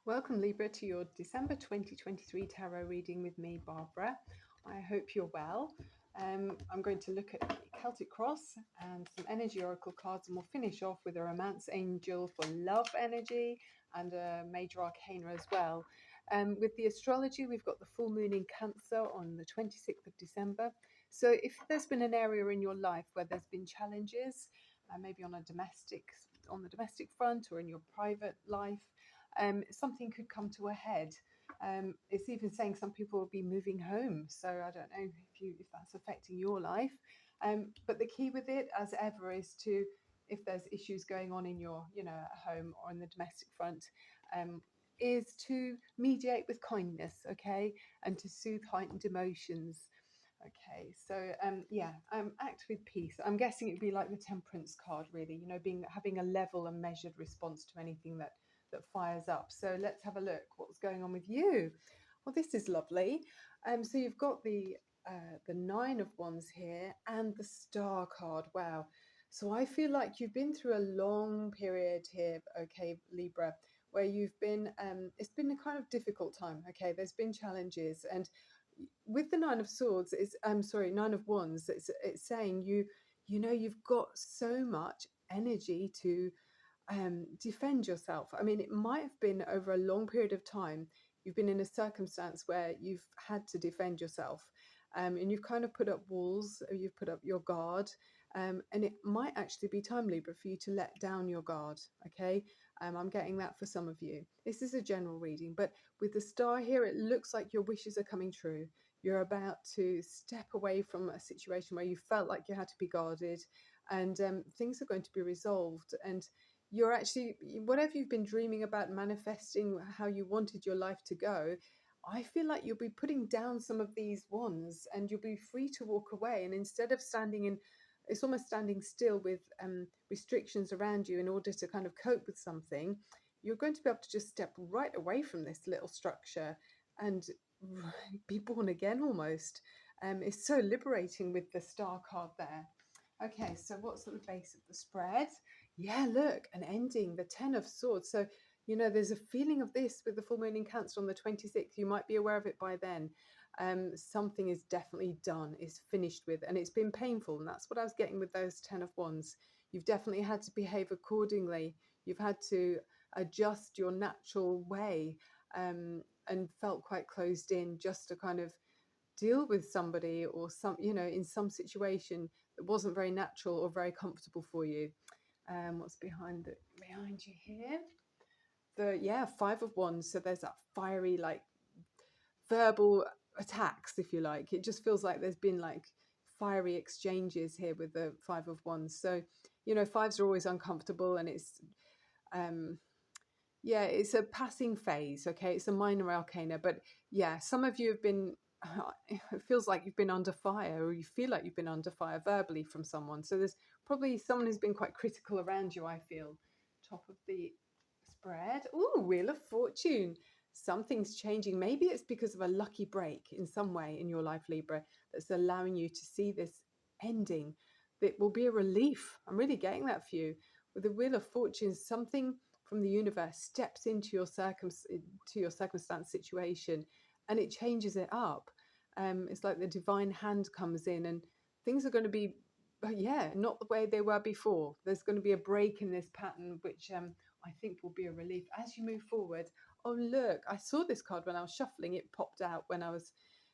Welcome, Libra, to your December 2023 tarot reading with me, Barbara. I hope you're well. I'm going to look at the Celtic Cross and some energy oracle cards, and we'll finish off with a romance angel for love energy and a major arcana as well. With the astrology, we've got the full moon in Cancer on the 26th of December. So if there's been an area in your life where there's been challenges, maybe on the domestic front or in your private life, something could come to a head. It's even saying some people will be moving home, so I don't know if that's affecting your life. But the key with it, as ever, is to, if there's issues going on in your, at home or in the domestic front, is to mediate with kindness, okay, and to soothe heightened emotions. Okay, so act with peace. I'm guessing it'd be like the Temperance card, really. Having a level and measured response to anything that fires up. So let's have a look. What's going on with you? Well, this is lovely. So you've got the Nine of Wands here and the Star card. Wow. So I feel like you've been through a long period here, okay, Libra, where you've been. It's been a kind of difficult time. Okay, there's been challenges, and with the Nine of Swords, Nine of Wands. It's saying you've got so much energy to defend yourself. I mean, it might have been over a long period of time. You've been in a circumstance where you've had to defend yourself, and you've kind of put up walls, or you've put up your guard, and it might actually be time, Libra, for you to let down your guard. Okay, I'm getting that for some of you. This is a general reading, but with the star here, it looks like your wishes are coming true. You're about to step away from a situation where you felt like you had to be guarded, and things are going to be resolved. And you're actually, whatever you've been dreaming about, manifesting how you wanted your life to go, I feel like you'll be putting down some of these wands and you'll be free to walk away. And instead of standing in, it's almost standing still with restrictions around you in order to kind of cope with something, you're going to be able to just step right away from this little structure and be born again almost. It's so liberating with the Star card there. Okay, so what's at the base of the spread? Yeah, look, an ending, the Ten of Swords. So, there's a feeling of this with the full moon in Cancer on the 26th. You might be aware of it by then. Something is definitely done, is finished with, and it's been painful. And that's what I was getting with those Ten of Wands. You've definitely had to behave accordingly. You've had to adjust your natural way, and felt quite closed in just to kind of deal with somebody or in some situation that wasn't very natural or very comfortable for you. What's behind you here? Five of Wands. So there's that fiery, like, verbal attacks, if you like. It just feels like there's been like fiery exchanges here with the Five of Wands. So fives are always uncomfortable, and it's it's a passing phase. Okay, it's a minor arcana, but some of you have been, it feels like you've been under fire, or you feel like you've been under fire verbally from someone. So there's probably someone who's been quite critical around you, I feel. Top of the spread. Ooh, Wheel of Fortune. Something's changing. Maybe it's because of a lucky break in some way in your life, Libra, that's allowing you to see this ending. It will be a relief. I'm really getting that for you. With the Wheel of Fortune, something from the universe steps into your circumstance situation, and it changes it up. It's like the divine hand comes in, and things are going to be, not the way they were before. There's going to be a break in this pattern, which I think will be a relief as you move forward. Oh, look, I saw this card when I was shuffling. It popped out when I was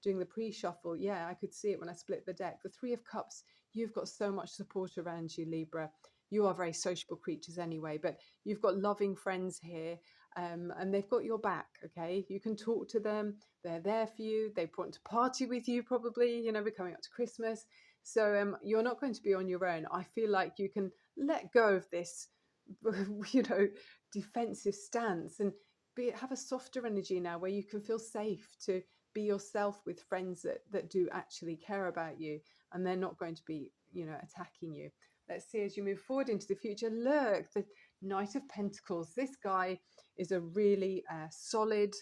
doing the pre-shuffle. Yeah, I could see it when I split the deck. The Three of Cups, you've got so much support around you, Libra. You are very sociable creatures anyway, but you've got loving friends here, and they've got your back, okay? You can talk to them. They're there for you. They want to party with you probably, we're coming up to Christmas. So you're not going to be on your own. I feel like you can let go of this, defensive stance, and have a softer energy now where you can feel safe to be yourself with friends that do actually care about you, and they're not going to be, attacking you. Let's see as you move forward into the future. Look, the Knight of Pentacles. This guy is a really solid,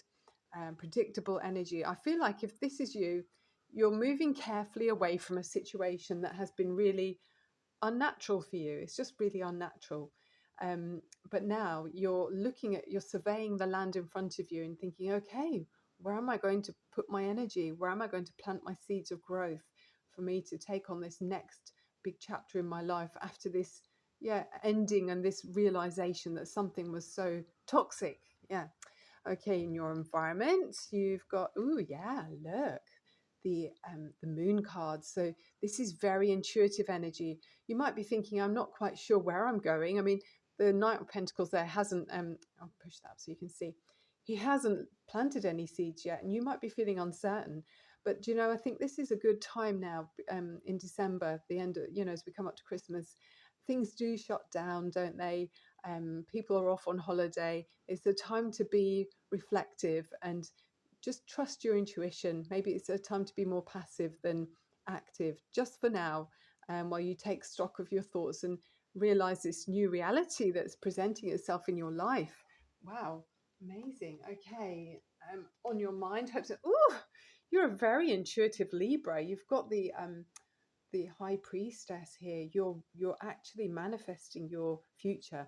predictable energy. I feel like if this is you, you're moving carefully away from a situation that has been really unnatural for you. It's just really unnatural. But now you're surveying the land in front of you and thinking, okay, where am I going to put my energy? Where am I going to plant my seeds of growth for me to take on this next big chapter in my life after this, ending and this realization that something was so toxic. Yeah. Okay, in your environment, you've got, ooh, yeah, look, the moon card. So this is very intuitive energy. You might be thinking, I'm not quite sure where I'm going. I mean, the Knight of Pentacles there hasn't, I'll push that up so you can see, he hasn't planted any seeds yet, and you might be feeling uncertain. But I think this is a good time now, in December, the end of, as we come up to Christmas, things do shut down, don't they? People are off on holiday. It's a time to be reflective and just trust your intuition. Maybe it's a time to be more passive than active, just for now, while you take stock of your thoughts and realize this new reality that's presenting itself in your life. Wow, amazing. Okay, on your mind, hope so. Ooh, you're a very intuitive Libra. You've got the high priestess here. You're actually manifesting your future.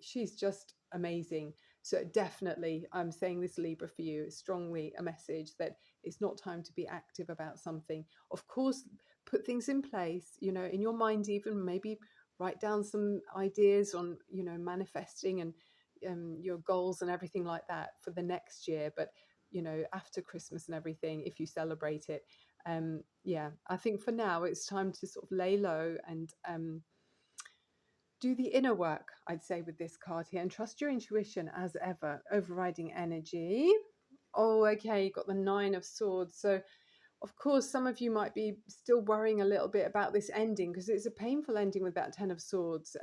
She's just amazing. So definitely, I'm saying this, Libra, for you is strongly a message that it's not time to be active about something. Of course, put things in place, in your mind, even maybe write down some ideas on, manifesting and your goals and everything like that for the next year. But after Christmas and everything, if you celebrate it, I think for now it's time to sort of lay low and do the inner work, I'd say, with this card here, and trust your intuition as ever. Overriding energy. Oh, okay, you got the Nine of Swords. So of course, some of you might be still worrying a little bit about this ending, because it's a painful ending with that Ten of Swords.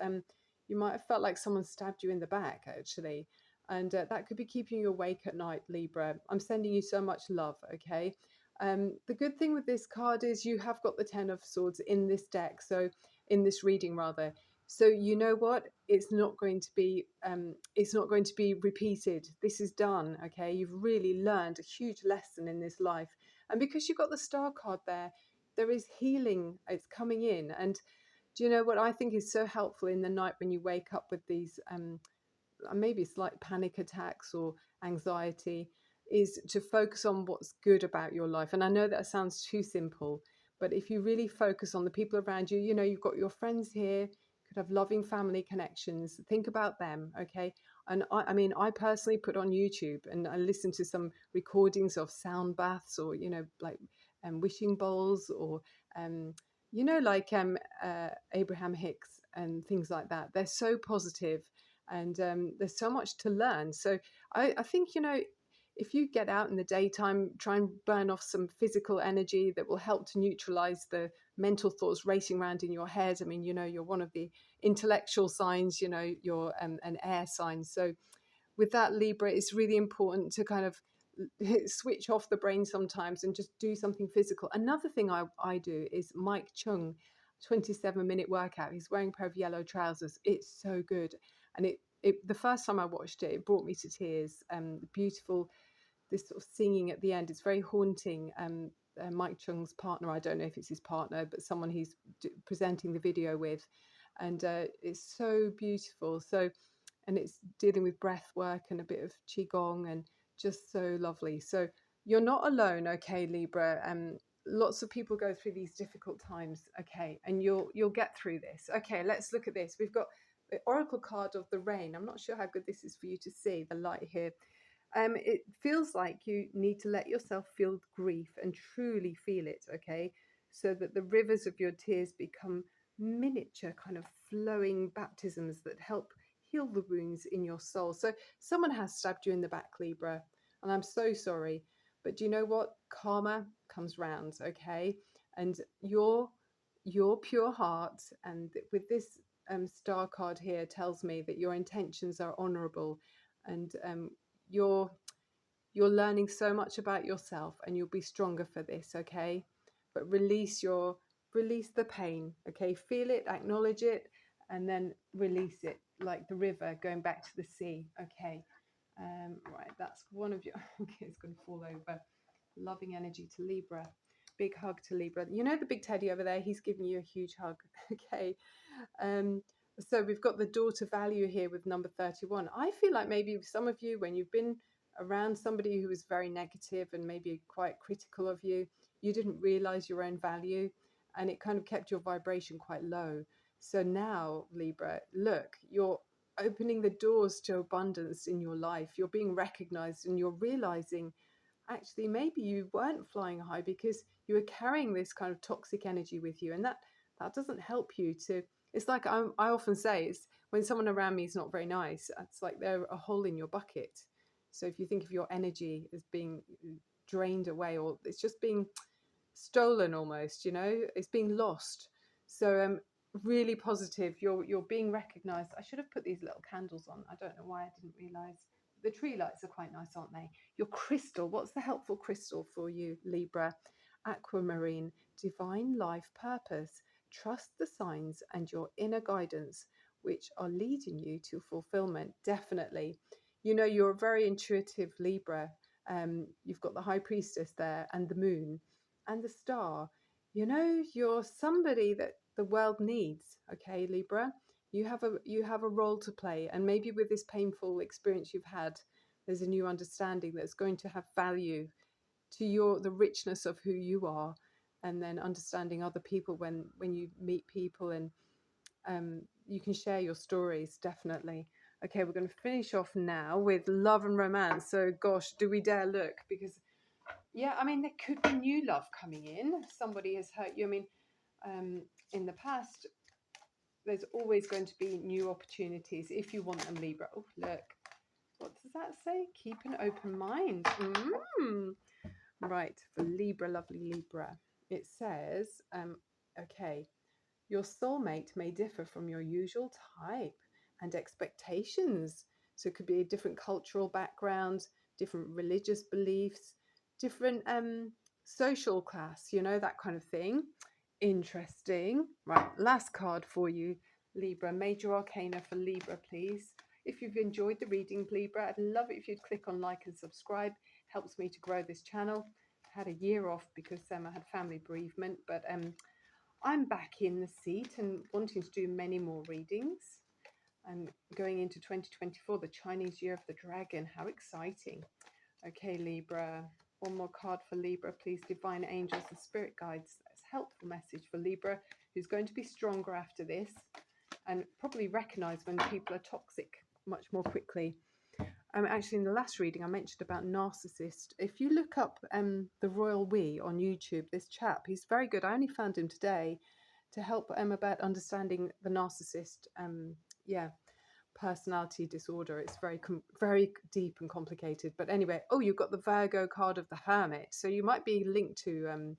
You might have felt like someone stabbed you in the back, actually, and that could be keeping you awake at night, Libra. I'm sending you so much love, okay? The good thing with this card is you have got the Ten of Swords in this deck, so in this reading, rather. So you know what? It's not going to be repeated. This is done, okay? You've really learned a huge lesson in this life. And because you've got the star card there is healing. It's coming in. And do you know what I think is so helpful in the night when you wake up with these maybe slight panic attacks or anxiety, is to focus on what's good about your life. And I know that sounds too simple, but if you really focus on the people around you, you've got your friends here, could have loving family connections. Think about them, okay? And I mean, I personally put on YouTube and I listen to some recordings of sound baths, or like wishing bowls, or like Abraham Hicks and things like that. They're so positive, and there's so much to learn. So I think, if you get out in the daytime, try and burn off some physical energy that will help to neutralize the mental thoughts racing around in your head. I mean, you're one of the intellectual signs, you're an air sign. So with that, Libra, it's really important to kind of switch off the brain sometimes and just do something physical. Another thing I do is Mike Chung, 27-minute workout. He's wearing a pair of yellow trousers. It's so good. And the first time I watched it, it brought me to tears. Beautiful, this sort of singing at the end. It's very haunting. Mike Chung's partner, I don't know if it's his partner, but someone he's presenting the video with. And it's so beautiful. So, and it's dealing with breath work and a bit of qigong, and just so lovely. So you're not alone, okay, Libra. Lots of people go through these difficult times, okay, and you'll get through this. Okay, let's look at this. We've got the oracle card of the rain. I'm not sure how good this is for you to see the light here. It feels like you need to let yourself feel grief and truly feel it, okay, so that the rivers of your tears become miniature kind of flowing baptisms that help heal the wounds in your soul. So someone has stabbed you in the back, Libra, and I'm so sorry. But do you know what? Karma comes round, okay? And your pure heart, and with this star card here, tells me that your intentions are honourable, and you're learning so much about yourself, and you'll be stronger for this, okay? But release the pain, okay? Feel it, acknowledge it, and then release it, like the river going back to the sea, okay? Right, that's one of your okay, it's going to fall over. Loving energy to Libra. Big hug to Libra. You know the big teddy over there, he's giving you a huge hug. Okay. So we've got the daughter value here with number 31. I feel like maybe some of you, when you've been around somebody who was very negative and maybe quite critical of you, you didn't realize your own value, and it kind of kept your vibration quite low. So now, Libra, look, you're opening the doors to abundance in your life. You're being recognized and you're realizing actually maybe you weren't flying high because you were carrying this kind of toxic energy with you, and that doesn't help you to. It's like I often say, it's when someone around me is not very nice, it's like they're a hole in your bucket. So if you think of your energy as being drained away, or it's just being stolen almost, it's being lost. So really positive, you're being recognized. I should have put these little candles on. I don't know why I didn't realize. The tree lights are quite nice, aren't they? Your crystal, what's the helpful crystal for you, Libra? Aquamarine, divine life purpose. Trust the signs and your inner guidance which are leading you to fulfillment. Definitely. You're a very intuitive Libra. You've got the high priestess there and the moon and the star. You're somebody that the world needs. Okay, Libra, you have a role to play, and maybe with this painful experience you've had, there's a new understanding that's going to have value to the richness of who you are, and then understanding other people when you meet people, and you can share your stories. Definitely. Okay, we're going to finish off now with love and romance. So gosh, do we dare look? Because yeah, I mean, there could be new love coming in. Somebody has hurt you. I mean, in the past, there's always going to be new opportunities if you want them, Libra. Oh, look. What does that say? Keep an open mind. Right, for Libra, lovely Libra. It says, okay, your soulmate may differ from your usual type and expectations. So it could be a different cultural background, different religious beliefs, different social class, that kind of thing. Interesting. Right, last card for you, Libra. Major Arcana for Libra, please. If you've enjoyed the reading, Libra, I'd love it if you'd click on like and subscribe. Helps me to grow this channel. I had a year off because I had family bereavement, but I'm back in the seat and wanting to do many more readings. I'm going into 2024, the Chinese Year of the Dragon. How exciting. Okay, Libra. One more card for Libra, please. Divine angels and spirit guides. That's a helpful message for Libra, who's going to be stronger after this and probably recognize when people are toxic much more quickly. Actually, in the last reading, I mentioned about narcissist. If you look up the Royal We on YouTube, this chap, he's very good. I only found him today to help about understanding the narcissist. Personality disorder. It's very deep and complicated. But anyway, you've got the Virgo card of the Hermit, so you might be linked to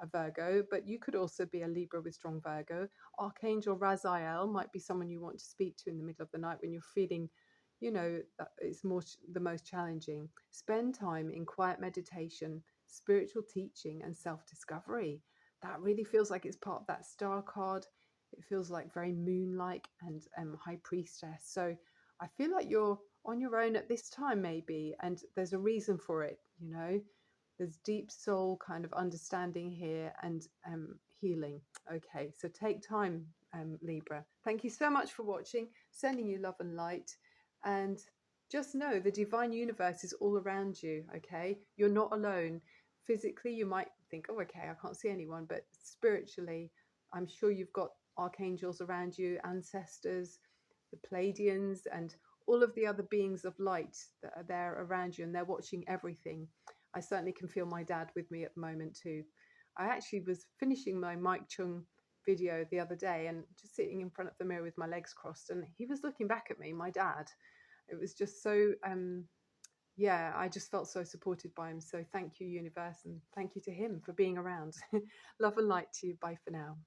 a Virgo, but you could also be a Libra with strong Virgo. Archangel Raziel might be someone you want to speak to in the middle of the night when you're feeling that it's the most challenging. Spend time in quiet meditation, spiritual teaching, and self-discovery. That really feels like it's part of that star card. It feels like very moon-like and high priestess. So I feel like you're on your own at this time, maybe, and there's a reason for it. There's deep soul kind of understanding here and healing. Okay, so take time, Libra. Thank you so much for watching. Sending you love and light. And just know the divine universe is all around you, okay? You're not alone. Physically, you might think, oh, okay, I can't see anyone. But spiritually, I'm sure you've got archangels around you, ancestors, the Pleiadians, and all of the other beings of light that are there around you, and they're watching everything. I certainly can feel my dad with me at the moment too. I actually was finishing my Mike Chung video the other day and just sitting in front of the mirror with my legs crossed, and he was looking back at me, my dad. It was just so I just felt so supported by him. So thank you, universe, and thank you to him for being around. Love and light to you. Bye for now.